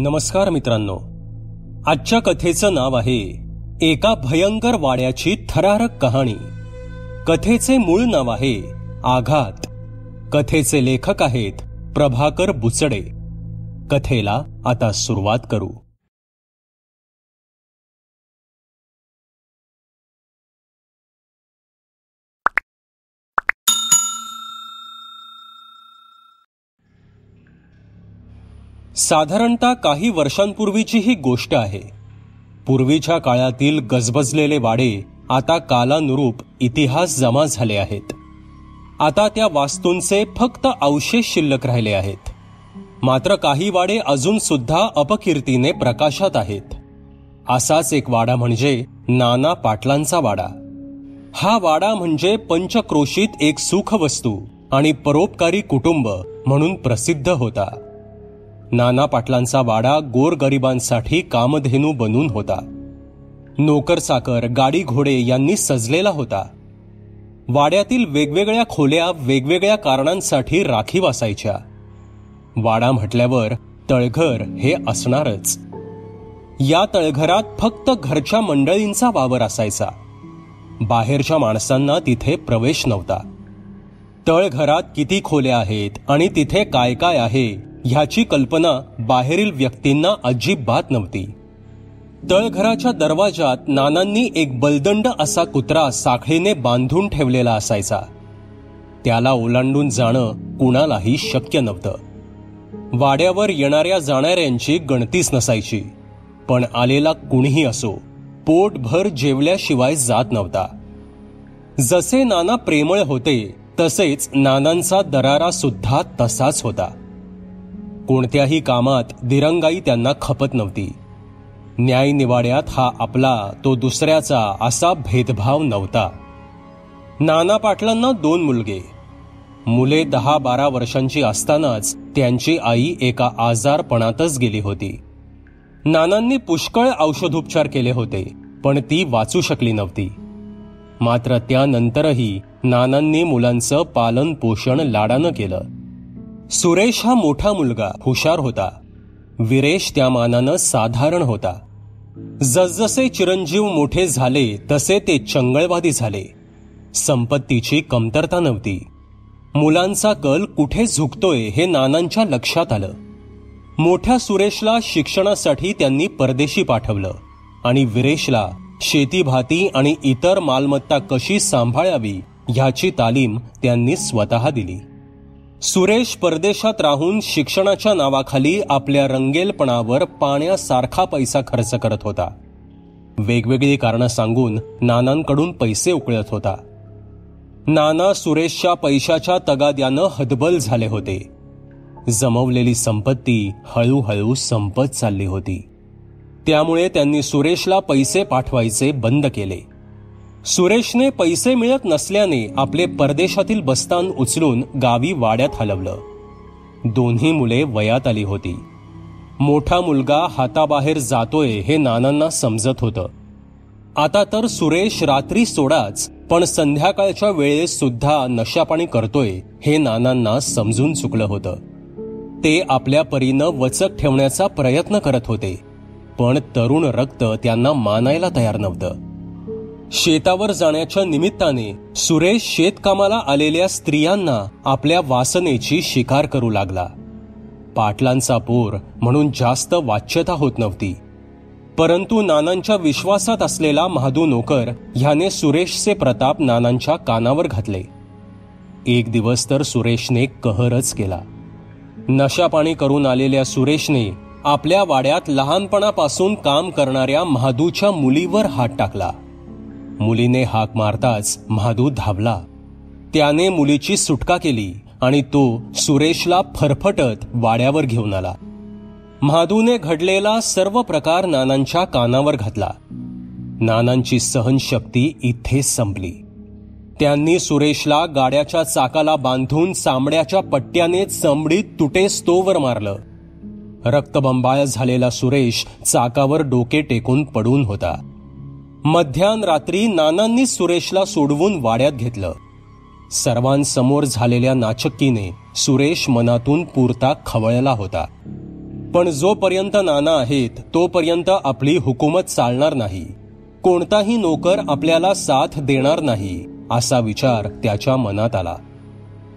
नमस्कार मित्रांनो, आजच्या कथेचं नाव आहे एका भयंकर वाड्याची थरारक कहाणी. कथेचे मूळ नाव आहे आघात. कथेचे लेखक आहेत प्रभाकर बुचडे. कथेला आता सुरुवात करू. साधारणतः काही वर्षांपूर्वीची ही गोष्ट आहे. पूर्वीच्या काळातील गजबजलेले वाडे आता कालानुरूप इतिहास जमा झाले आहेत. आता त्या वास्तूंचे फक्त अवशेष शिल्लक राहिले आहेत. मात्र काही वाडे अजून सुद्धा अपकीर्तीने प्रकाशात आहेत. असाच एक वाडा म्हणजे नाना पाटलांचा वाडा. हा वाडा म्हणजे पंचक्रोशीत एक सुखवस्तू आणि परोपकारी कुटुंब म्हणून प्रसिद्ध होता. नाना पाटलांचा वाडा गोरगरिबांसाठी कामधेनू बनून होता. नोकर चाकर, गाडी घोडे यांनी सजलेला होता. वाड्यातील वेगवेगळ्या खोल्या वेगवेगळ्या कारणांसाठी राखीव असायच्या. वाडा म्हटल्यावर तळघर हे असणारच. या तळघरात फक्त घरच्या मंडळींचा वावर असायचा. बाहेरच्या माणसांना तिथे प्रवेश नव्हता. तळघरात किती खोल्या आहेत आणि तिथे काय काय आहे ह्याची कल्पना बाहेरील व्यक्तींना अजिबात नव्हती. तळघराच्या दरवाजात नानांनी एक बलदंड असा कुत्रा साखळीने बांधून ठेवलेला असायचा. त्याला ओलांडून जाणं कुणालाही शक्य नव्हतं. वाड्यावर येणाऱ्या जाणाऱ्यांची गणतीच नसायची. पण आलेला कुणीही असो, पोटभर जेवल्याशिवाय जात नव्हता. जसे नाना प्रेमळ होते तसेच नानांचा दरारा सुद्धा तसाच होता. कोणत्याही कामात दिरंगाई त्यांना खपत नव्हती. न्यायनिवाड्यात हा आपला तो दुसऱ्याचा असा भेदभाव नव्हता. नाना पाटलांना 2 मुलगे. मुले 10-12 वर्षांची असतानाच त्यांची आई एका आजारपणातच गेली होती. नानांनी पुष्कळ औषधोपचार केले होते, पण ती वाचू शकली नव्हती. मात्र त्यानंतरही नानांनी मुलांचं पालन पोषण लाडानं केलं. सुरेश हा मोठा मुलगा हुशार होता. विरेश त्या मानानं साधारण होता. जसजसे चिरंजीव मोठे झाले तसे ते चंगळवादी झाले. संपत्तीची कमतरता नव्हती. मुलांचा कल कुठे झुकतोय हे नानांच्या लक्षात आलं. मोठ्या सुरेशला शिक्षणासाठी त्यांनी परदेशी पाठवलं आणि विरेशला शेतीभाती आणि इतर मालमत्ता कशी सांभाळावी ह्याची तालीम त्यांनी स्वतः दिली. सुरेश परदेशात राहून शिक्षणाच्या नावाखाली आपल्या रंगेलपणावर पाण्यासारखा पैसा खर्च करत होता. वेगवेगळी कारणं सांगून नानांकडून पैसे उकळत होता. नाना सुरेशच्या पैशाच्या तगाद्यानं हतबल झाले होते. जमवलेली संपत्ती हळूहळू संपत चालली होती. त्यामुळे त्यांनी सुरेशला पैसे पाठवायचे बंद केले. सुरेशने पैसे मिळत नसल्याने आपले परदेशातील बस्तान उचलून गावी वाड्यात हलवलं. दोन्ही मुले वयात आली होती. मोठा मुलगा हाताबाहेर जातोय हे नानांना समजत होतं. आता तर सुरेश रात्री सोडाच, पण संध्याकाळच्या वेळेत सुद्धा नशापाणी करतोय हे नानांना समजून चुकलं होतं. ते आपल्या परीनं वचक ठेवण्याचा प्रयत्न करत होते, पण तरुण रक्त त्यांना मानायला तयार नव्हतं. शेतावर जाण्याच्या निमित्ताने सुरेश शेतकामाला आलेल्या स्त्रियांना आपल्या वासनेची शिकार करू लागला. पाटलांचा पोर म्हणून जास्त वाच्यता होत नव्हती. परंतु नानांच्या विश्वासात असलेला महादू नोकर ह्याने सुरेशचे प्रताप नानांच्या कानावर घातले. एक दिवस तर सुरेशने कहरच केला. नशापाणी करून आलेल्या सुरेशने आपल्या वाड्यात लहानपणापासून काम करणाऱ्या महादूच्या मुलीवर हात टाकला. मुलीने हाक मारताच महादू धावला. त्याने मुलीची सुटका केली आणि तो सुरेशला फरफटत वाड्यावर घेऊन आला. महादूने घडलेला सर्व प्रकार नानांच्या कानावर घातला. नानांची सहनशक्ती इथेच संपली. त्यांनी सुरेशला गाड्याच्या चाकाला बांधून चामड्याच्या पट्ट्याने चमडीत तुटेस्तोवर मारलं. रक्तबंबाळ झालेला सुरेश चाकावर डोके टेकून पडून होता. मध्यान रात्री नानांनी सुरेशला सोडवून वाड्यात घेतलं. सर्वांसमोर झालेल्या नाचक्कीने सुरेश मनातून पुरता खवळला होता. पण जोपर्यंत नाना आहेत तोपर्यंत आपली हुकूमत चालणार नाही, कोणताही नोकर आपल्याला साथ देणार नाही, असा विचार त्याच्या मनात आला.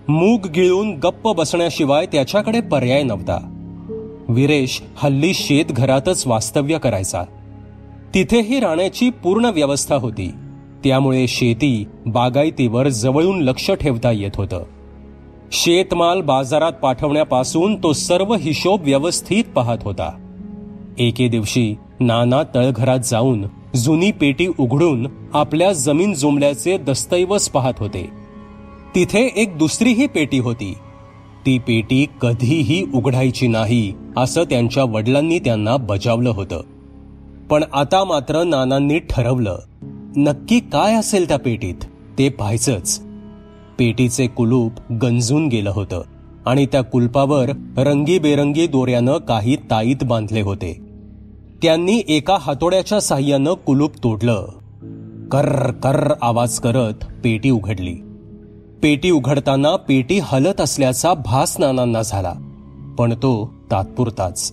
मूग गिळून गप्प बसण्याशिवाय त्याच्याकडे पर्याय नव्हता. वीरेश हल्ली शेतघरातच वास्तव्य करायचा. तिथेही राहण्याची पूर्ण व्यवस्था होती, त्यामुळे शेती बागायतीवर जवळून लक्ष ठेवता येत होतं. शेतमाल बाजारात पाठवण्यापासून तो सर्व हिशोब व्यवस्थित पाहत होता. एके दिवशी नाना तळघरात जाऊन जुनी पेटी उघडून आपल्या जमीन जुमल्याचे दस्तऐवज पाहत होते. तिथे एक दुसरीही पेटी होती. ती पेटी कधीही उघडायची नाही असं त्यांच्या वडिलांनी त्यांना बजावलं होतं. पण आता मात्र नानांनी ठरवलं, नक्की काय असेल त्या पेटीत ते पाहायचंच. पेटीचे कुलूप गंजून गेलं होतं आणि त्या कुलपावर रंगीबेरंगी दोऱ्यानं काही ताईत बांधले होते. त्यांनी एका हातोड्याच्या साह्यानं कुलूप तोडलं. कर्र कर्र आवाज करत पेटी उघडली. पेटी उघडताना पेटी हलत असल्याचा भास नानांना झाला, पण तो तात्पुरताच.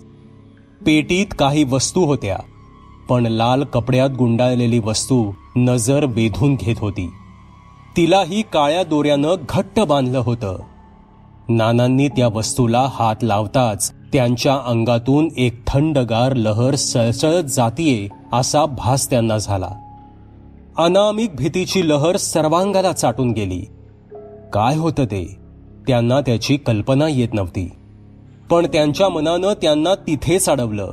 पेटीत काही वस्तू होत्या, पण लाल कपड्यात गुंडाळलेली वस्तू नजर वेधून घेत होती. तिलाही काळ्या दोऱ्यानं घट्ट बांधलं होतं. नानांनी त्या वस्तूला हात लावताच त्यांच्या अंगातून एक थंडगार लहर सळसळत जातीये असा भास त्यांना झाला. अनामिक भीतीची लहर सर्वांगाला चाटून गेली. काय होतं ते त्यांना त्याची कल्पना येत नव्हती, पण त्यांच्या मनानं त्यांना तिथेच अडवलं.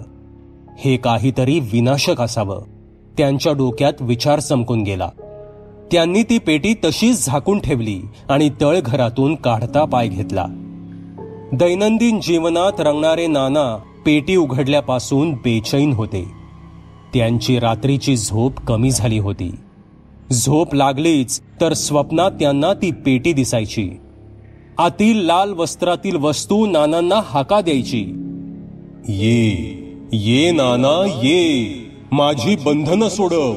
हे काहीतरी विनाशक असावं. त्यांच्या डोक्यात विचार चमकून गेला. त्यांनी ती पेटी तशीच झाकून ठेवली आणि तळघरातून काढता पाय घेतला. दैनंदिन जीवनात रंगणारे नाना पेटी उघडल्यापासून बेचैन होते. त्यांची रात्रीची झोप कमी झाली होती. झोप लागलीच तर स्वप्नात त्यांना ती पेटी दिसायची. आतील लाल वस्त्रातील वस्तू नानांना हाका द्यायची. ये नाना ये, माझी बंधनं सोडव.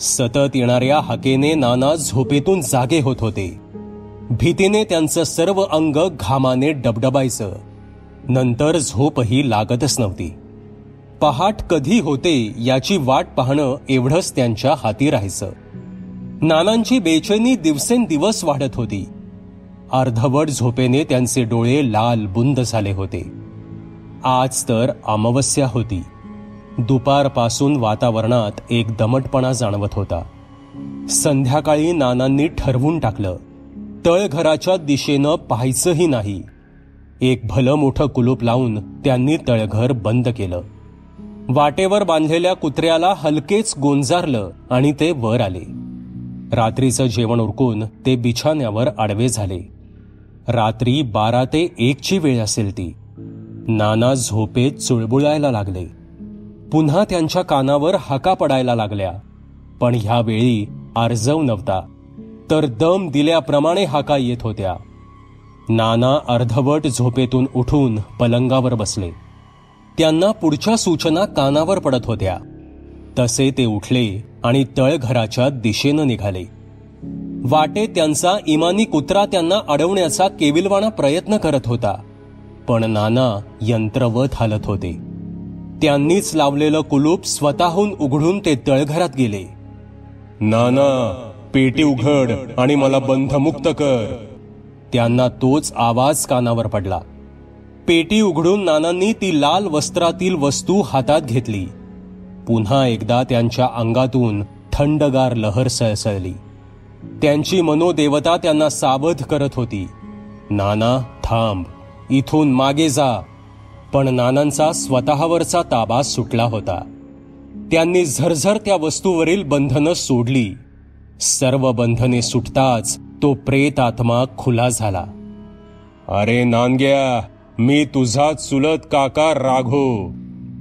सतत येणाऱ्या हाकेने नाना झोपेतून जागे होत होते. भीतीने त्यांचं सर्व अंग घामाने डबडबायचं. नंतर झोपही लागतच नव्हती. पहाट कधी होते याची वाट पाहणं एवढंच त्यांच्या हाती राहायचं. नानांची बेचैनी दिवसेंदिवस वाढत होती. अर्धवट झोपेने त्यांचे डोळे लाल बुंद झाले होते. आज तर अमावस्या होती. दुपारपासून वातावरणात एक दमटपणा जाणवत होता. संध्याकाळी नानांनी ठरवून टाकलं, तळघराच्या दिशेनं पाहायचंही नाही. एक भलं मोठं कुलूप लावून त्यांनी तळघर बंद केलं. वाटेवर बांधलेल्या कुत्र्याला हलकेच गोंजारलं आणि ते वर आले. रात्रीचं जेवण उरकून ते बिछाण्यावर आडवे झाले. रात्री 12 ते 1 ची वेळ असेल ती. नाना झोपेत चुळबुळायला लागले. पुन्हा त्यांच्या कानावर हाका पडायला लागल्या, पण ह्यावेळी आर्जव नव्हता, तर दम दिल्याप्रमाणे हाका येत होत्या. नाना अर्धवट झोपेतून उठून पलंगावर बसले. त्यांना पुढच्या सूचना कानावर पडत होत्या. तसे ते उठले आणि तळघराच्या दिशेनं निघाले. वाटेत त्यांचा इमानी कुत्रा त्यांना अडवण्याचा केविलवाणा प्रयत्न करत होता, पण नाना यंत्रवत हालत होते. त्यांनीच लावलेलं कुलूप स्वतःहून उघडून ते तळघरात गेले. नाना, पेटी उघड आणि मला बंधमुक्त कर. त्यांना तोच आवाज कानावर पडला. पेटी उघडून नानांनी ती लाल वस्त्रातील वस्तू हातात घेतली. पुन्हा एकदा त्यांच्या अंगातून थंडगार लहर सळसळली. त्यांची मनोदेवता त्यांना सावध करत होती, नाना थांब, इथून मागे जा. पण नानांचा स्वतःवरचा ताबा सुटला होता. त्यांनी झरझर त्या वस्तूवरील बंधनं सोडली. सर्व बंधने सुटताच तो प्रेत आत्मा खुला झाला. अरे नानग्या, मी तुझा चुलत काका राघव.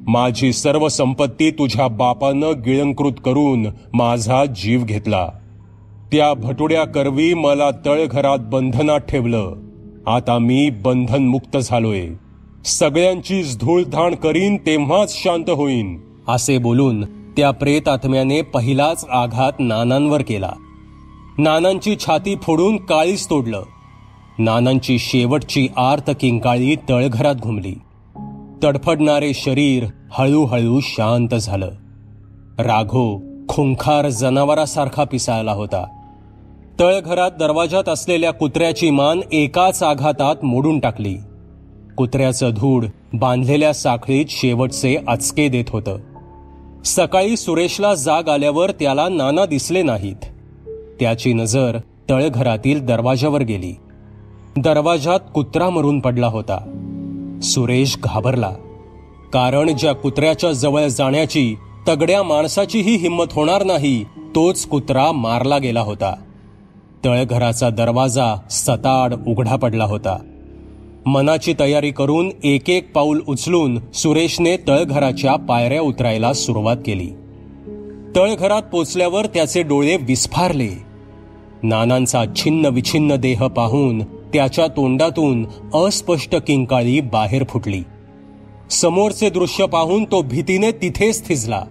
माझी सर्व संपत्ती तुझ्या बापानं गिळंकृत करून माझा जीव घेतला. त्या भटुड्या करवी मला तळघरात बंधनात ठेवलं. आता मी बंधनमुक्त झालोय. सगळ्यांचीच धूळधाण करीन तेव्हाच शांत होईन. असे बोलून त्या प्रेत आत्म्याने पहिलाच आघात नानांवर केला. नानांची छाती फोडून काळीच तोडलं. नानांची शेवटची आर्त किंकाळी तळघरात घुमली. तडफडणारे शरीर हळूहळू शांत झालं. राघव खुंखार जनावरासारखा पिसाळला होता. तळघरात दरवाजात असलेल्या कुत्र्याची मान एकाच आघातात मोडून टाकली. कुत्र्याचं धूड बांधलेल्या साखळीत शेवटचे आचके देत होतं. सकाळी सुरेशला जाग आल्यावर त्याला नाना दिसले नाहीत. त्याची नजर तळघरातील दरवाजावर गेली. दरवाजात कुत्रा मरून पडला होता. सुरेश घाबरला, कारण ज्या कुत्र्याच्या जवळ जाण्याची तगड्या माणसाचीही हिंमत होणार नाही, तोच कुत्रा मारला गेला होता. तळघराचा दरवाजा सताड उघडा पडला होता. मनाची तयारी करून एक एक पाऊल उचलून सुरेशने तळघराच्या पायऱ्या उतरायला सुरुवात केली. तळघरात पोचल्यावर त्याचे डोळे विस्फारले. नानांचा छिन्न विछिन्न देह पाहून त्याच्या तोंडातून अस्पष्ट किंकाळी बाहेर फुटली. समोरचे दृश्य पाहून तो भीतीने तिथेच थिजला.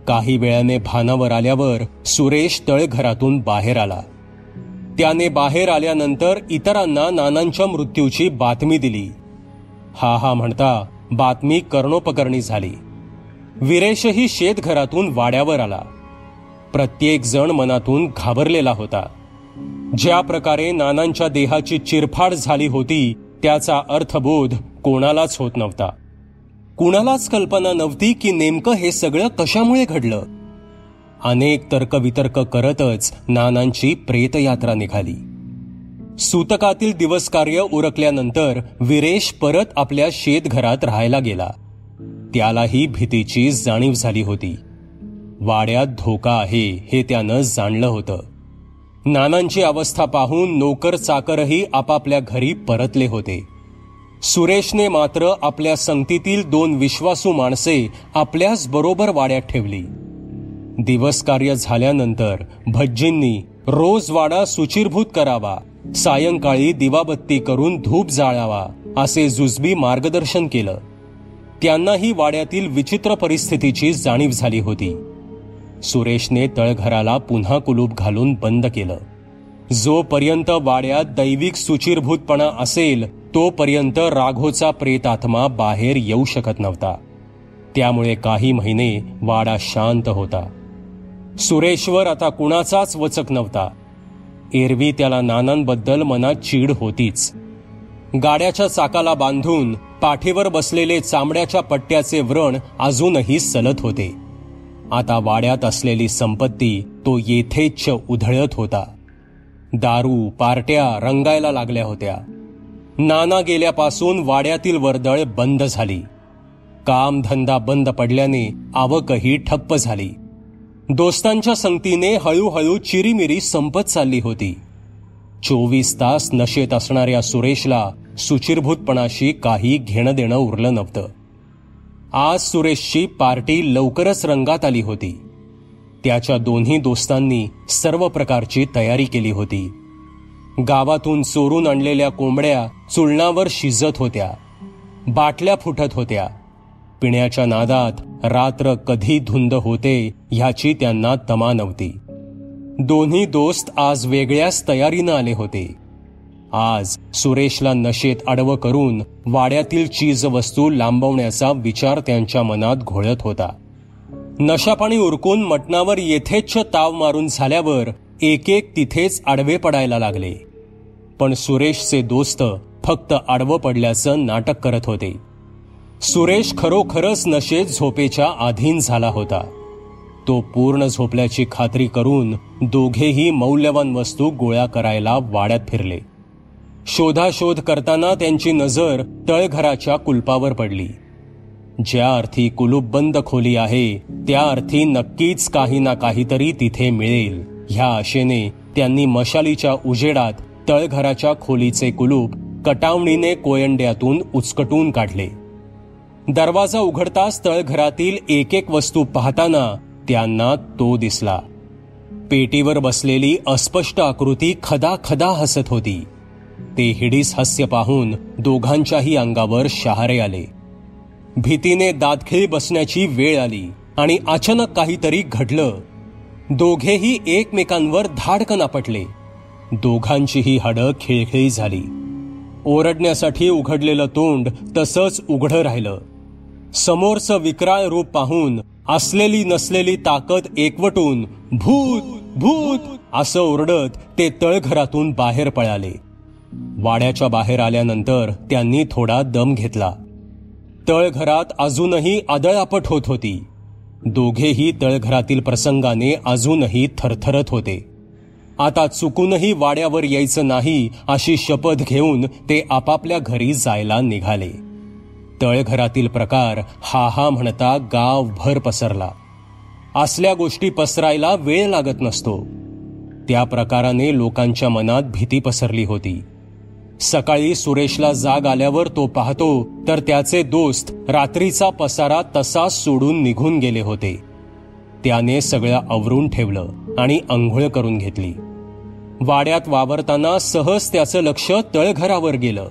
काही वेळाने भानावर आल्यावर सुरेश तळघरातून बाहेर आला. त्याने बाहेर आल्यानंतर इतरांना नानांच्या मृत्यूची बातमी दिली. हा म्हणता बातमी कर्णोपकर्णी झाली. वीरेशही शेतघरातून वाड्यावर आला. प्रत्येक जण मनातून घाबरलेला होता. ज्या प्रकारे नानांच्या देहाची चिरफाड झाली होती त्याचा अर्थबोध कोणालाच होत नव्हता. कुणालाच कल्पना नव्हती की नेमकं हे सगळं कशामुळे घडलं. अनेक तर्कवितर्क करतच नानांची प्रेतयात्रा निघाली. सूतकातील दिवसकार्य उरकल्यानंतर वीरेश परत आपल्या शेतघरात राहायला गेला. त्यालाही भीतीची जाणीव झाली होती. वाड्यात धोका आहे हे त्यानं जाणलं होतं. नानांची अवस्था पाहून नोकर चाकरही आपापल्या घरी परतले होते. सुरेशने मात्र आपल्या संगतीतील 2 विश्वासू माणसे आपल्याच बरोबर वाड्यात ठेवली. दिवसकार्य झाल्यानंतर भज्जींनी रोज वाडा सुचिरभूत करावा, सायंकाळी दिवाबत्ती करून धूप जाळावा असे जुजबी मार्गदर्शन केलं. त्यांनाही वाड्यातील विचित्र परिस्थितीची जाणीव झाली होती. सुरेशने तळघराला पुन्हा कुलूप घालून बंद केलं. जोपर्यंत वाड्यात दैविक सुचिरभूतपणा असेल तोपर्यंत राघोचा प्रेतात्मा बाहेर येऊ शकत नव्हता. त्यामुळे काही महिने वाडा शांत होता. सुरेशवर आता कुणाचाच वचक नव्हता. एरवी त्याला नानांबद्दल मनात चीड होतीच. गाड्याच्या चाकाला बांधून पाठीवर बसलेले चामड्याच्या पट्ट्याचे व्रण अजूनही सलत होते. आता वाड्यात असलेली संपत्ती तो येथेच उधळत होता. दारू पार्ट्या रंगायला लागल्या होत्या. नाना गेल्यापासून वाड्यातील वर्दळ बंद झाली. कामधंदा बंद पडल्याने आवकही ठप्प झाली. दोस्तांच्या संगतीने हळूहळू चिरीमिरी संपत चालली होती. 24 तास नशेत असणाऱ्या सुरेशला सुचिरभूतपणाशी काही घेणं देणं उरलं नव्हतं. आज सुरेशची पार्टी लवकरच रंगात आली होती. त्याच्या दोन्ही दोस्तांनी सर्व प्रकारची तयारी केली होती. गावातून चोरून आणलेल्या कोंबड्या चुलणावर शिजत होत्या. बाटल्या फुटत होत्या. पिण्याच्या नादात रात्र कधी धुंद होते ह्याची त्यांना तमा नव्हती. दोन्ही दोस्त आज वेगळ्याच तयारीनं आले होते. आज सुरेशला नशेत आडवं करून वाड्यातील चीजवस्तू लांबवण्याचा विचार त्यांच्या मनात घोळत होता. नशापाणी उरकून मटणावर येथेच ताव मारून झाल्यावर एक एक तिथेच आडवे पडायला लागले. पण सुरेशचे दोस्त फक्त आडवं पडल्याचं नाटक करत होते. सुरेश खरोखरच नशेत झोपेच्या अधीन झाला होता. तो पूर्ण झोपल्याची खात्री करून दोघेही मौल्यवान वस्तू गोळा करायला वाड्यात फिरले. शोधाशोध करताना त्यांची नजर तळघराच्या कुलपावर पडली. ज्या अर्थी कुलूपबंद खोली आहे त्या अर्थी नक्कीच काही ना काहीतरी तिथे मिळेल ह्या आशेने त्यांनी मशालीच्या उजेडात तळघराच्या खोलीचे कुलूप कटावणीने कोयंड्यातून उचकटून काढले. दरवाजा उघडताच तळघरातील एक एक वस्तू पाहताना त्यांना तो दिसला. पेटीवर बसलेली अस्पष्ट आकृती खदाखदा हसत होती. ते हिडीस हास्य पाहून दोघांच्याही अंगावर शहारे आले. भीतीने दातखिळी बसण्याची वेळ आली आणि अचानक काहीतरी घडलं. दोघेही एकमेकांवर धाडकन आपटले. दोघांचीही हाडं खिळखिळी झाली. ओरडण्यासाठी उघडलेलं तोंड तसंच उघडं राहिलं. समोरचं विक्राळ रूप पाहून असलेली नसलेली ताकद एकवटून भूत भूत असं ओरडत ते तळघरातून बाहेर पळाले. वाड्याच्या बाहेर आल्यानंतर त्यांनी थोडा दम घेतला. तळघरात अजूनही आदळआपट होत होती. दोघेही तळघरातील प्रसंगाने अजूनही थरथरत होते. आता चुकूनही वाड्यावर यायचं नाही अशी शपथ घेऊन ते आपापल्या घरी जायला निघाले. तळघरातील प्रकार हा हा म्हणता गावभर पसरला. असल्या गोष्टी पसरायला वेळ लागत नसतो. त्या प्रकाराने लोकांच्या मनात भीती पसरली होती. सकाळी सुरेशला जाग आल्यावर तो पाहतो तर त्याचे दोस्त रात्रीचा पसारा तसाच सोडून निघून गेले होते. त्याने सगळं आवरून ठेवलं आणि अंघोळ करून घेतली. वाड्यात वावरताना सहज त्याचं लक्ष तळघरावर गेलं.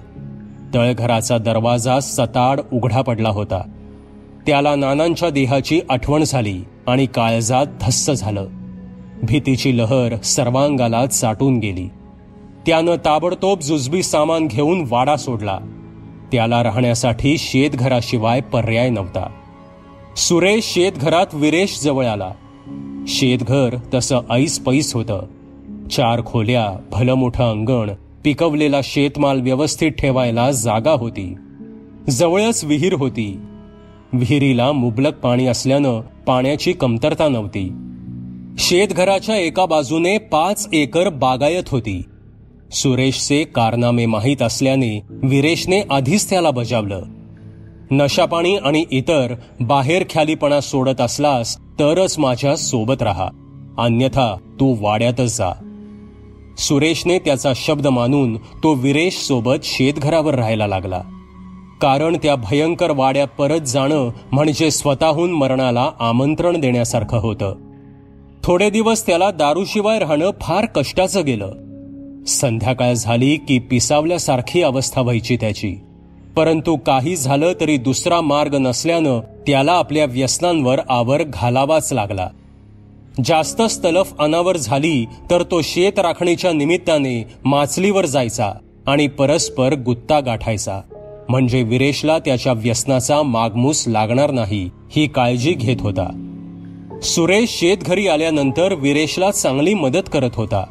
तळघराचा दरवाजा सताड उघडा पडला होता. त्याला नानांच्या देहाची आठवण झाली आणि काळजात धस्स झालं. भीतीची लहर सर्वांगाला चाटून गेली. त्यानं ताबडतोब जुजबी सामान घेऊन वाडा सोडला. त्याला राहण्यासाठी शेतघराशिवाय पर्याय नव्हता. सुरेश शेतघरात विरेश जवळ आला. शेतघर तसं ऐस पैस होतं. 4 खोल्या, भलं मोठं अंगण, पिकवलेला शेतमाल व्यवस्थित ठेवायला जागा होती. जवळच विहीर होती. विहिरीला मुबलक पाणी असल्यानं पाण्याची कमतरता नव्हती. शेतघराच्या एका बाजूने 5 एकर बागायत होती. सुरेशचे कारनामे माहीत असल्याने विरेशने आधीच त्याला बजावलं. नशापाणी आणि इतर बाहेर ख्यालीपणा सोडत असलास तरच माझ्या सोबत राहा, अन्यथा तू वाड्यातच जा. सुरेशने त्याचा शब्द मानून तो विरेश सोबत शेतघरावर राहायला लागला. कारण त्या भयंकर वाड्यात परत जाणं म्हणजे स्वतःहून मरणाला आमंत्रण देण्यासारखं होतं. थोडे दिवस त्याला दारूशिवाय राहणं फार कष्टाचं गेलं. संध्याकाळ झाली की पिसावल्यासारखी अवस्था व्हायची त्याची. परंतु काही झालं तरी दुसरा मार्ग नसल्यानं त्याला आपल्या व्यसनांवर आवर घालावाच लागला. जास्तच तलफ अनावर झाली तर तो शेत राखणीच्या निमित्ताने माचलीवर जायचा आणि परस्पर गुत्ता गाठायचा. म्हणजे विरेशला त्याच्या व्यसनाचा मागमूस लागणार नाही ही काळजी घेत होता. सुरेश शेतघरी आल्यानंतर विरेशला चांगली मदत करत होता.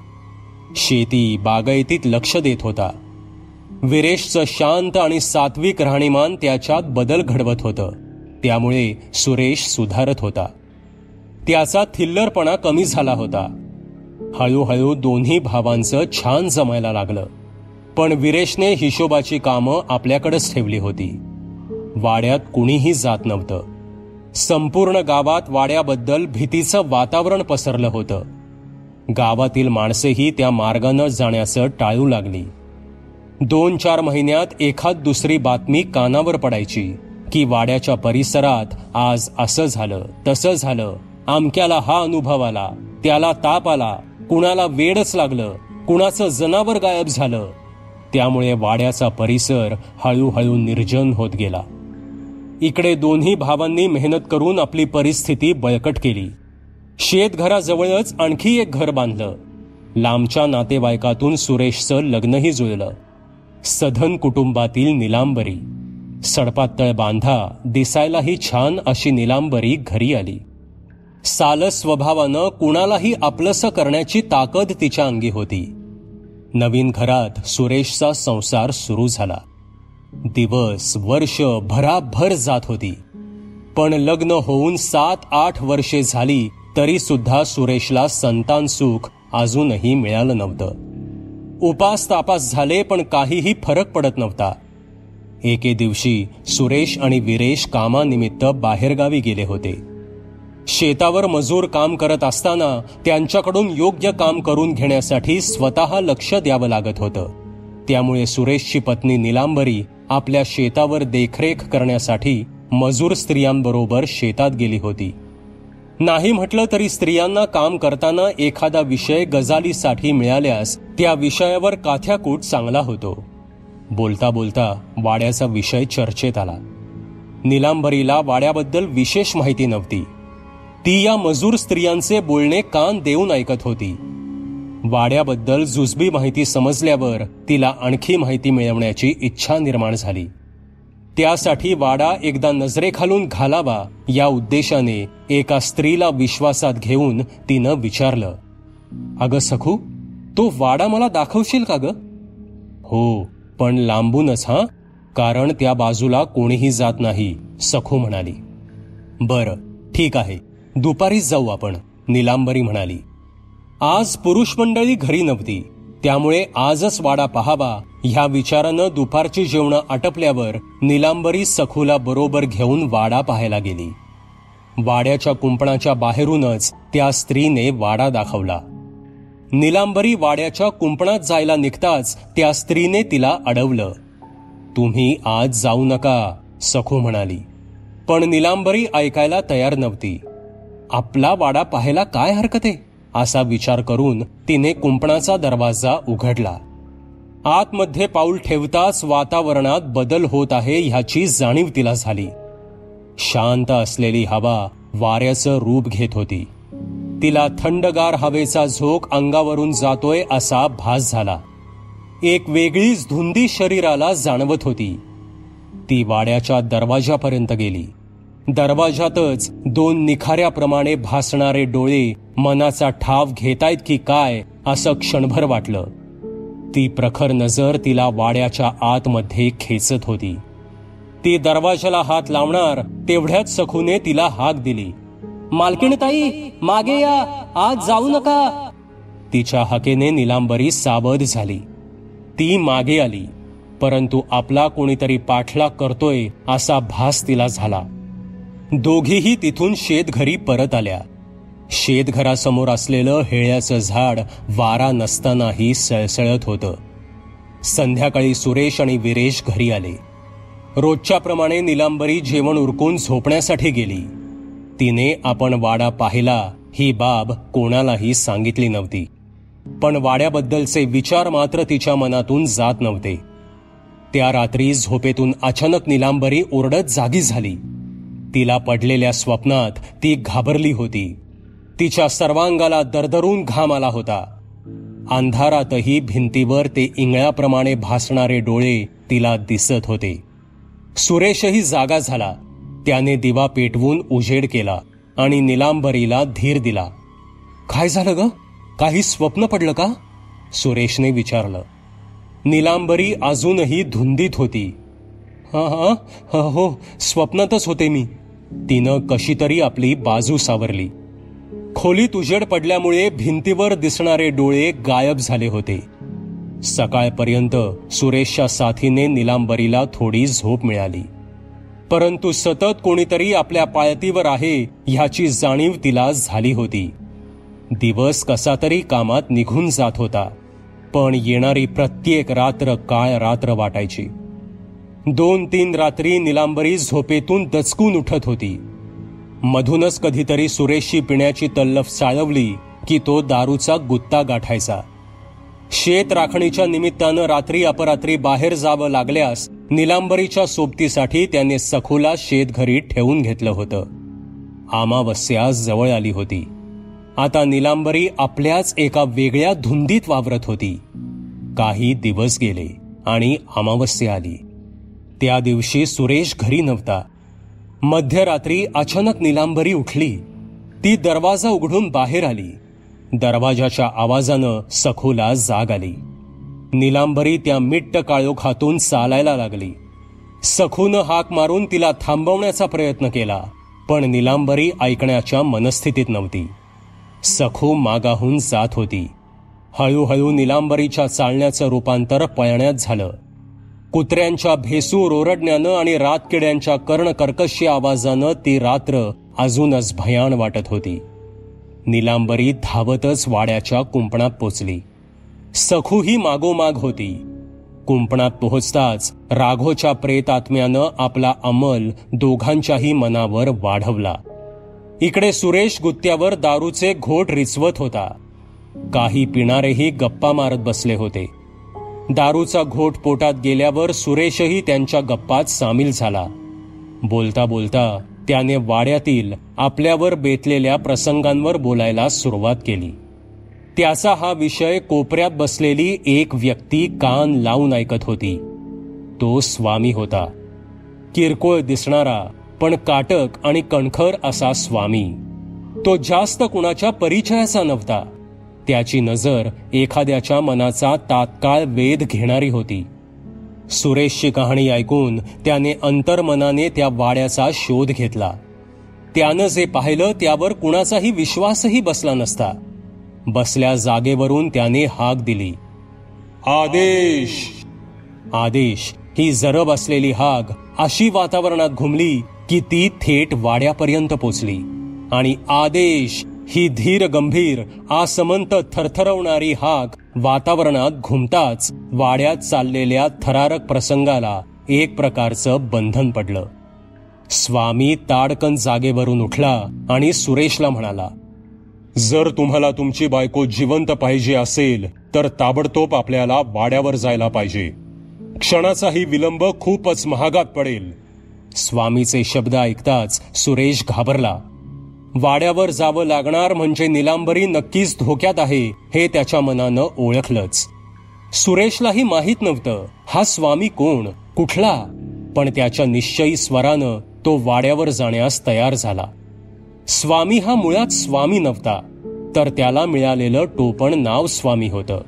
शेती बागायतीत लक्ष देत होता. विरेशचं शांत आणि सात्विक राहणीमान त्याच्यात बदल घडवत होतं. त्यामुळे सुरेश सुधारत होता. त्याचा थिल्लरपणा कमी झाला होता. हळूहळू दोन्ही भावांचं छान जमायला लागलं. पण विरेशने हिशोबाची कामं आपल्याकडेच ठेवली होती. वाड्यात कुणीही जात नव्हतं. संपूर्ण गावात वाड्याबद्दल भीतीचं वातावरण पसरलं होतं. गावातील माणसेही त्या मार्गानं जाण्याचं टाळू लागली. 2-4 महिन्यात एखाद दुसरी बातमी कानावर पडायची की वाड्याच्या परिसरात आज असं झालं तसं झालं, आमक्याला हा अनुभव आला, त्याला ताप आला, कुणाला वेडच लागलं, कुणाचं जनावर गायब झालं. त्यामुळे वाड्याचा परिसर हळूहळू निर्जन होत गेला. इकडे दोन्ही भावांनी मेहनत करून आपली परिस्थिती बळकट केली. शेतघराजवळच आणखी एक घर बांधलं. लांबच्या नातेवाईकातून सुरेशचं लग्नही जुळलं. सधन कुटुंबातील निलांबरी. सडपातळ बांधा, दिसायलाही छान अशी निलांबरी घरी आली. सालस स्वभावानं कुणालाही आपलंसं करण्याची ताकद तिच्या अंगी होती. नवीन घरात सुरेशचा संसार सुरू झाला. दिवस वर्ष भराभर जात होती. पण लग्न होऊन 7-8 वर्षे झाली तरी सुद्धा सुरेशला संतान सुख अजूनही मिळालं नव्हतं. उपास तापास झाले पण काहीही फरक पडत नव्हता. एके दिवशी सुरेश आणि विरेश कामानिमित्त बाहेरगावी गेले होते. शेतावर मजूर काम करत असताना त्यांच्याकडून योग्य काम करून घेण्यासाठी स्वतः लक्ष द्यावं लागत होतं. त्यामुळे सुरेशची पत्नी निलांबरी आपल्या शेतावर देखरेख करण्यासाठी मजूर स्त्रियांबरोबर शेतात गेली होती. नाही म्हटलं तरी स्त्रियांना काम करताना एखादा विषय गजालीसाठी मिळाल्यास त्या विषयावर काथ्याकूट चांगला होतो. बोलता बोलता वाड्याचा विषय चर्चेत आला. निलांबरीला वाड्याबद्दल विशेष माहिती नव्हती. ती या मजूर स्त्रियांचे बोलणे कान देऊन ऐकत होती. वाड्याबद्दल जुजबी माहिती समजल्यावर तिला आणखी माहिती मिळवण्याची इच्छा निर्माण झाली. त्यासाठी वाडा एकदा नजरेखालून घालावा या उद्देशाने एका स्त्रीला विश्वासात घेऊन तिनं विचारलं, "अगं सखू, तो वाडा मला दाखवशील का ग?" "हो, पण लांबूनच हा, कारण त्या बाजूला कोणीही जात नाही," सखू म्हणाली. "बरं, ठीक आहे, दुपारीच जाऊ आपण," नीलांबरी म्हणाली. आज पुरुष मंडळी घरी नव्हती, त्यामुळे आजच वाडा पाहावा ह्या विचारानं दुपारची जेवणं आटपल्यावर नीलांबरी सखूला बरोबर घेऊन वाडा पाहायला गेली. वाड्याच्या कुंपणाच्या बाहेरूनच त्या स्त्रीने वाडा दाखवला. नीलांबरी वाड्याच्या कुंपणात जायला निघताच त्या स्त्रीने तिला अडवलं. "तुम्ही आज जाऊ नका," सखू म्हणाली. पण नीलांबरी ऐकायला तयार नव्हती. आपला वाडा पाहायला काय हरकत आहे असा विचार करून तिने कुंपणाचा दरवाजा उघडला. आतमध्ये पाऊल ठेवताच वातावरणात बदल होत आहे ह्याची जाणीव तिला झाली. शांत असलेली हवा वाऱ्याचं रूप घेत होती. तिला थंडगार हवेचा झोक अंगावरून जातोय असा भास झाला. एक वेगळीच धुंदी शरीराला जाणवत होती. ती वाड्याच्या दरवाजापर्यंत गेली. दरवाजातच दोन निखाऱ्याप्रमाणे भासणारे डोळे मनाचा ठाव घेतायत की काय असं क्षणभर वाटलं. ती प्रखर नजर तिला वाड्याच्या आतमध्ये खेचत होती. ती दरवाजाला हात लावणार तेवढ्यात सखूने तिला हाक दिली, "मालकीणताई, मागे या, आज जाऊ नका." तिच्या हाकेने नीलांबरी सावध झाली. ती मागे आली, परंतु आपला कोणीतरी पाठलाग करतोय असा भास तिला झाला. दोघीही तिथून शेतघरी परत आल्या. शेतघरासमोर असलेलं हेळ्याचं झाड वारा नसतानाही सळसळत होतं. संध्याकाळी सुरेश आणि वीरेश घरी आले. रोजच्याप्रमाणे नीलांबरी जेवण उरकून झोपण्यासाठी गेली. तिने आपण वाडा पाहिला ही बाब कोणालाही सांगितली नव्हती. पण वाड्याबद्दलचे विचार मात्र तिच्या मनातून जात नव्हते. त्या रात्री झोपेतून अचानक नीलांबरी ओरडत जागी झाली. तिला पडलेल्या स्वप्नात ती घाबरली होती. तिच्या सर्वांगाला दरदरून घाम आला होता. अंधारातही भिंतीवर ते इंगळाप्रमाणे भासणारे डोळे तिला दिसत होते. सुरेशही जागा झाला. त्याने दिवा पेटवून उजेड केला आणि नीलांबरीला धीर दिला. "काय झालं ग? काही स्वप्न पडलं का?" सुरेशने विचारलं. नीलांबरी अजूनही धुंदीत होती. हो, स्वप्नातच होते मी." तिनं कशी तरी आपली बाजू सावरली. खोलीत उजेड पडल्यामुळे भिंतीवर दिसणारे डोळे गायब झाले होते. सकाळपर्यंत सुरेशच्या साथीने नीलांबरीला थोडी झोप मिळाली. परंतु सतत कोणीतरी आपल्या पायतीवर आहे ह्याची जाणीव तिला झाली होती. दिवस कसा तरी कामात निघून जात होता, पण येणारी प्रत्येक रात्र काय रात्र वाटायची. 2-3 रात्री नीलांबरी झोपेतून दचकून उठत होती. मधूनच कधीतरी सुरेशची पिण्याची तल्लफ चाळवली की तो दारूचा गुत्ता गाठायचा. शेत राखणीच्या निमित्तानं रात्री अपरात्री बाहेर जावं लागल्यास नीलांबरीच्या सोबतीसाठी त्याने सखूला शेतघरी ठेवून घेतलं होतं. अमावस्या जवळ आली होती. आता नीलांबरी आपल्याच एका वेगळ्या धुंदीत वावरत होती. काही दिवस गेले आणि अमावस्या आली. त्या दिवशी सुरेश घरी नव्हता. मध्यरात्री अचानक नीलांबरी उठली. ती दरवाजा उघडून बाहेर आली. दरवाजाच्या आवाजानं सखूला जाग आली. नीलांबरी त्या मिट्ट काळोखातून चालायला लागली. सखूनं हाक मारून तिला थांबवण्याचा प्रयत्न केला, पण नीलांबरी ऐकण्याच्या मनस्थितीत नव्हती. सखू मागाहून जात होती. हळूहळू नीलांबरीच्या चालण्याचं रूपांतर पळण्यात झालं. कुत्र्यांच्या भेसूर ओरडण्यानं आणि रातकिड्यांच्या कर्णकर्कशी आवाजानं ती रात्र अजूनच भयान वाटत होती. नीलांबरी धावतच वाड्याच्या कुंपणात पोचली. सखूही मागोमाग होती. कुंपणात पोहोचताच राघोच्या प्रेतात्म्यानं आपला अंमल दोघांच्याही मनावर वाढवला. इकडे सुरेश गुत्त्यावर दारूचे घोट रिचवत होता. काही पिणारेही गप्पा मारत बसले होते. दारूचा घोट पोटात गेल्यावर सुरेशही त्यांच्या गप्पात सामील झाला. बोलता बोलता त्याने वाड्यातील आपल्यावर बेतलेल्या प्रसंगांवर बोलायला सुरुवात केली. त्याचा हा विषय कोपऱ्यात बसलेली एक व्यक्ती कान लावून ऐकत होती. तो स्वामी होता. किरकोळ दिसणारा पण काटक आणि कणखर असा स्वामी. तो जास्त कुणाच्या परिचयाचा नव्हता. त्याची नजर एखाद्याच्या मनाचा तात्काळ वेध घेणारी होती. सुरेशची कहाणी ऐकून त्याने अंतर्मनाने त्या वाड्याचा शोध घेतला. त्यानं जे पाहिलं त्यावर कुणाचाही विश्वासही बसला नसता. बसल्या जागेवरून त्याने हाक दिली, आदेश. आदेश ही जरब असलेली हाक अशी वातावरणात घुमली की ती थेट वाड्यापर्यंत पोचली. आणि आदेश ही धीर गंभीर आसमंत थरथरवणारी हाक वातावरणात घुमताच वाड्यात चाललेल्या थरारक प्रसंगाला एक प्रकारचं बंधन पडलं. स्वामी ताडकन जागेवरून उठला आणि सुरेशला म्हणाला, जर तुम्हाला तुमची बायको जिवंत पाहिजे असेल तर ताबडतोब आपल्याला वाड्यावर जायला पाहिजे. क्षणाचाही विलंब खूपच महागात पडेल. स्वामीचे शब्द ऐकताच सुरेश घाबरला. वाड्यावर जावं लागणार म्हणजे निलांबरी नक्कीच धोक्यात आहे हे त्याच्या मनानं ओळखलंच. सुरेशलाही माहीत नव्हतं हा स्वामी कोण, कुठला, पण त्याच्या निश्चयी स्वरानं तो वाड्यावर जाण्यास तयार झाला. स्वामी हा मुळात स्वामी नव्हता, तर त्याला मिळालेलं टोपण नाव स्वामी होतं.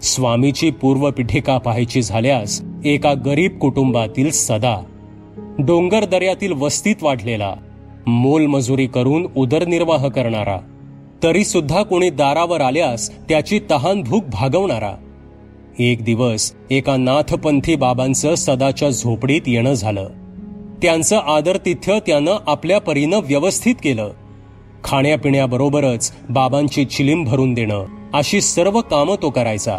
स्वामीची पूर्वपीठिका पाहायची झाल्यास एका गरीब कुटुंबातील सदा, डोंगर दऱ्यातील वस्तीत वाढलेला, मोलमजुरी करून उदरनिर्वाह करणारा, तरी सुद्धा कोणी दारावर आल्यास त्याची तहानभूक भागवणारा. एक दिवस एका नाथपंथी बाबांचं सदाच्या झोपडीत येणं झालं. त्यांचं आदरातिथ्य त्यानं आपल्या परीनं व्यवस्थित केलं. खाण्यापिण्याबरोबरच बाबांची चिलीम भरून देणं अशी सर्व कामं तो करायचा.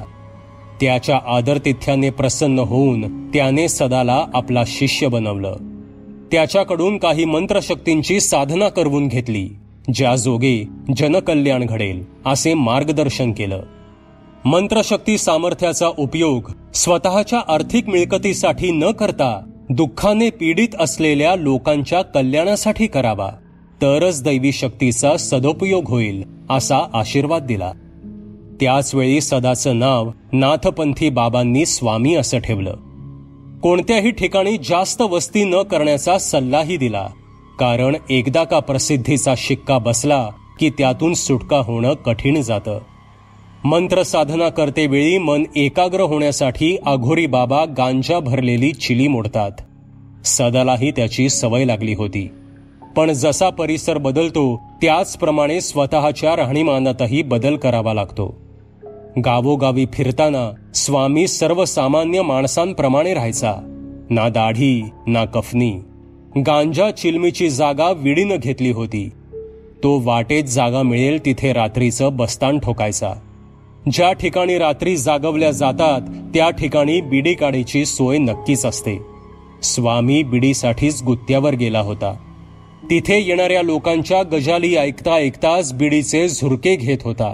त्याच्या आदरातिथ्याने प्रसन्न होऊन त्याने सदाला आपला शिष्य बनवलं. त्याच्याकडून काही मंत्रशक्तींची साधना करवून घेतली, ज्या जोगे जनकल्याण घडेल असे मार्गदर्शन केलं. मंत्रशक्ती सामर्थ्याचा उपयोग स्वतःच्या आर्थिक मिळकतीसाठी न करता दुःखाने पीडित असलेल्या लोकांच्या कल्याणासाठी करावा, तरच दैवी शक्तीचा सदुपयोग होईल असा आशीर्वाद दिला. त्याचवेळी सदाचं नाव नाथपंथी बाबांनी स्वामी असं ठेवलं. कोणत्याही ठिकाणी जास्त वस्ती न करण्याचा सल्लाही दिला, कारण एकदा का प्रसिद्धीचा शिक्का बसला की त्यातून सुटका होणं कठीण जातं. मंत्र साधना करतेवेळी मन एकाग्र होण्यासाठी अघोरी बाबा गांजा भरलेली चिली मोडतात. सदालाही त्याची सवय लागली होती. पण जसा परिसर बदलतो त्याचप्रमाणे स्वतःच्या राहणीमानातही बदल करावा लागतो. गावोगावी फिरताना स्वामी सर्वसामान्य माणसांप्रमाणे राहायचा. ना दाढी ना कफनी. गांजा चिलमीची जागा विडीनं घेतली होती. तो वाटेत जागा मिळेल तिथे रात्रीचं बस्तान ठोकायचा. ज्या ठिकाणी रात्री जागवल्या जातात त्या ठिकाणी बिडी काढीची सोय नक्कीच असते. स्वामी बिडीसाठीच गुत्त्यावर गेला होता. तिथे येणाऱ्या लोकांच्या गजाली ऐकता ऐकताच बिडीचे झुरके घेत होता.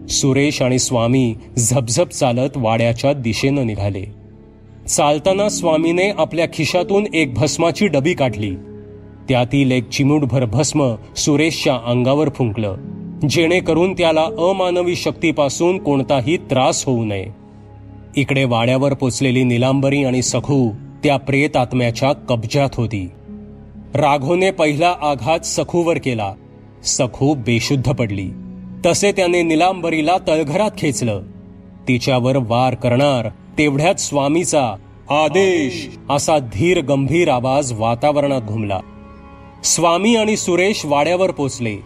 सुरेश आणि स्वामी झपझप चालत वाड्याच्या दिशेनं निघाले. चालताना स्वामीने आपल्या खिशातून एक भस्माची डबी काढली. त्यातील एक चिमूटभर भस्म सुरेशच्या अंगावर फुंकलं, जेणेकरून त्याला अमानवी शक्तीपासून कोणताही त्रास होऊ नये. इकडे वाड्यावर पोचलेली निलांबरी आणि सखू त्या प्रेत आत्म्याच्या कब्जात होती. राघोने पहिला आघात सखूवर केला. सखू बेशुद्ध पडली. तसे त्याने निलांबरीला तळघरात खेचलं. तिच्यावर वार करणार तेवढ्यात स्वामीचा आदेश असा धीर गंभीर आवाज वातावरणात घुमला. स्वामी आणि सुरेश वाड्यावर पोचले.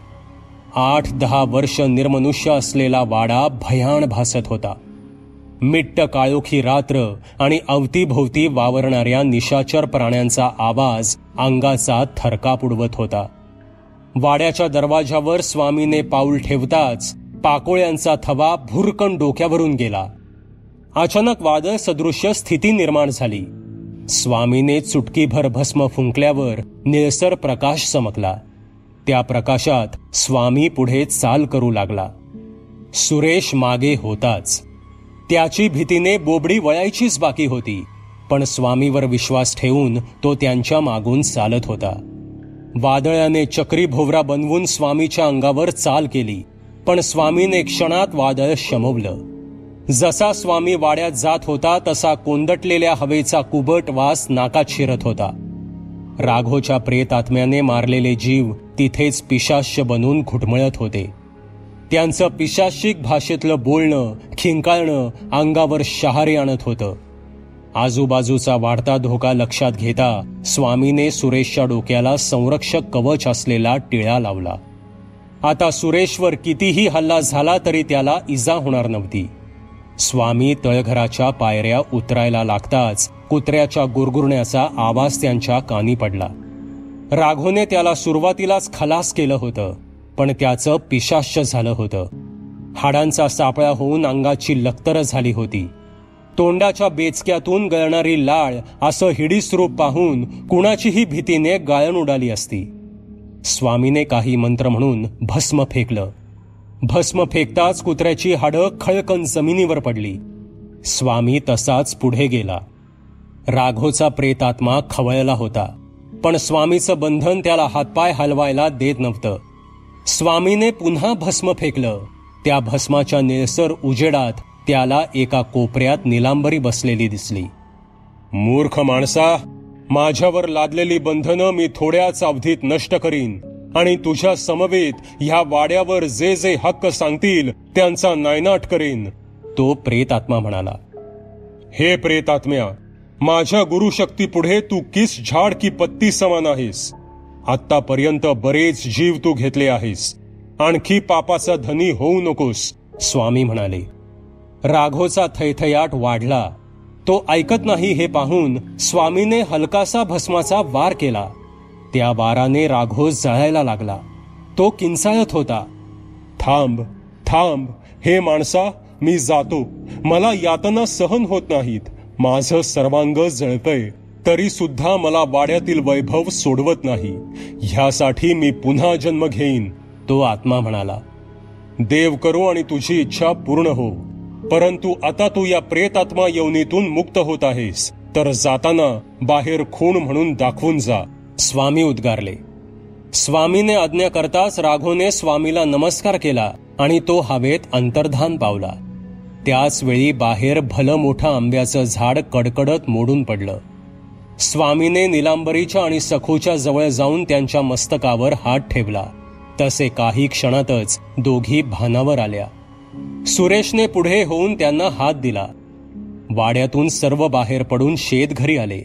8-10 वर्ष निर्मनुष्य असलेला वाडा भयाण भासत होता. मिट्ट काळोखी रात्र आणि अवतीभोवती वावरणाऱ्या निशाचर प्राण्यांचा आवाज अंगाचा थरकाप उडवत होता. वाड्याच्या दरवाजावर स्वामीने पाऊल ठेवताच पाकोळ्यांचा थवा भुरकन डोक्यावरून गेला. अचानक वादळ सदृश्य स्थिती निर्माण झाली. स्वामीने चुटकीभर भस्म फुंकल्यावर निळसर प्रकाश चमकला. त्या प्रकाशात स्वामी पुढे चाल करू लागला. सुरेश मागे होताच. त्याची भीतीने बोबडी वळायचीच बाकी होती, पण स्वामीवर विश्वास ठेवून तो त्यांच्या मागून चालत होता. वादळाने चक्री भोवरा बनवून स्वामीच्या अंगावर चाल केली. पण स्वामीने क्षणात वादळ शमवलं. जसा स्वामी वाड्यात जात होता तसा कोंदटलेल्या हवेचा कुबट वास नाकात शिरत होता. राघोच्या प्रेतात्म्याने मारलेले जीव तिथेच पिशाच्य बनून घुटमळत होते. त्यांचं पिशाचिक भाषेतलं बोलणं, खिंकाळणं अंगावर शहारे आणत होतं. आजूबाजूचा वाढता धोका लक्षात घेता स्वामीने सुरेशच्या डोक्याला संरक्षक कवच असलेला टिळा लावला. आता सुरेशवर कितीही हल्ला झाला तरी त्याला इजा होणार नव्हती. स्वामी तळघराच्या पायऱ्या उतरायला लागताच कुत्र्याच्या गुरगुरण्याचा आवाज त्यांच्या कानी पडला. राघोने त्याला सुरुवातीलाच खलास केलं होतं, पण त्याचं पिशाच्य झालं होतं. हाडांचा सापळा होऊन अंगाची लक्तर झाली होती. तोंडाच्या बेचक्यातून गळणारी लाळ असं हिडीस रूप पाहून कुणाचीही भीतीने गाळण उडाली असती. स्वामीने काही मंत्र म्हणून भस्म फेकलं. भस्म फेकताच कुत्र्याची हाडं खळकन जमिनीवर पडली. स्वामी तसाच पुढे गेला. राघोचा प्रेतात्मा खवळला होता, पण स्वामीचं बंधन त्याला हातपाय हलवायला देत नव्हतं. स्वामीने पुन्हा भस्म फेकलं. त्या भस्माच्या निळसर उजेडात त्याला एका कोपऱ्यात निलांबरी बसलेली दिसली. मूर्ख माणसा, माझ्यावर लादलेली बंधनं मी थोड्याच अवधीत नष्ट करीन आणि तुझ्या समवेत ह्या वाड्यावर जे जे हक्क सांगतील त्यांचा नायनाट करीन, तो प्रेतात्मा म्हणाला. हे प्रेतात्म्या, माझ्या गुरुशक्ती पुढे तू किस झाड की पत्ती समान आहेस. आतापर्यंत बरेच जीव तू घेतले आहेस. आणखी पापाचा धनी होऊ नकोस, स्वामी म्हणाले. राघोचा थैथयाट वाढला. तो ऐकत नाही हे पाहून स्वामीने हलकासा भस्माचा वार केला. त्या वाराने राघो जळायला लागला. तो किंचाळत होता, थांब थांब हे माणसा, मी जातो. मला यातना सहन होत नाहीत. माझं सर्वांग जळतंय, तरी सुद्धा मला वाड्यातील वैभव सोडवत नाही. ह्यासाठी मी पुन्हा जन्म घेईन, तो आत्मा म्हणाला. देव करो आणि तुझी इच्छा पूर्ण हो. परंतु आता तू या प्रेतात्मा योनीतून मुक्त होत आहेस, तर जाताना बाहेर खूण म्हणून दाखवून जा, स्वामी उद्गारले. स्वामीने आज्ञा करताच राघोने स्वामीला नमस्कार केला आणि तो हवेत अंतर्धान पावला. त्याच वेळी बाहेर भलं मोठं आंब्याचं झाड कडकडत मोडून पडलं. स्वामीने निलांबरीच्या आणि सखूच्या जवळ जाऊन त्यांच्या मस्तकावर हात ठेवला. तसे काही क्षणातच दोघी भानावर आल्या. सुरेशने पुढे होऊन त्यांना हात दिला. वाड्यातून सर्व बाहेर पडून शेत घरी आले.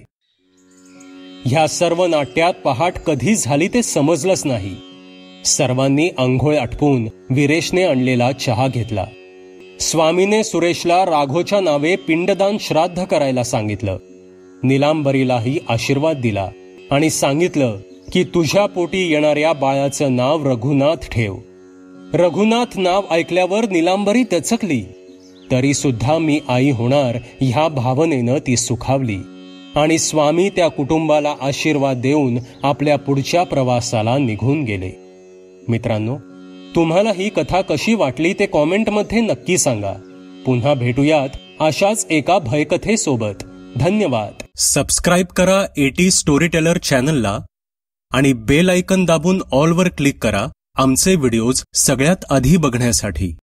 ह्या सर्व नाट्यात पहाट कधी झाली ते समजलंच नाही. सर्वांनी अंघोळ आटपून वीरेशने आणलेला चहा घेतला. स्वामीने सुरेशला राघोच्या नावे पिंडदान श्राद्ध करायला सांगितलं. निलांबरीलाही आशीर्वाद दिला आणि सांगितलं की तुझ्या पोटी येणाऱ्या बाळाचं नाव रघुनाथ ठेव. रघुनाथ नाव ऐकल्यावर निलांबरी दचकली. तरी सुद्धा मी आई होणार ह्या भावनेनं ती सुखावली आणि स्वामी त्या कुटुंबाला आशीर्वाद देऊन आपल्या पुढच्या प्रवासाला निघून गेले. मित्रांनो, तुम्हाला ही कथा कशी वाटली ते कॉमेंटमध्ये नक्की सांगा. पुन्हा भेटूयात अशाच एका भयकथेसोबत. धन्यवाद. सबस्क्राईब करा एटी स्टोरी टेलर चॅनलला आणि बेल आयकन दाबून ऑल वर क्लिक करा आमचे व्हिडिओज सगळ्यात आधी बघण्यासाठी.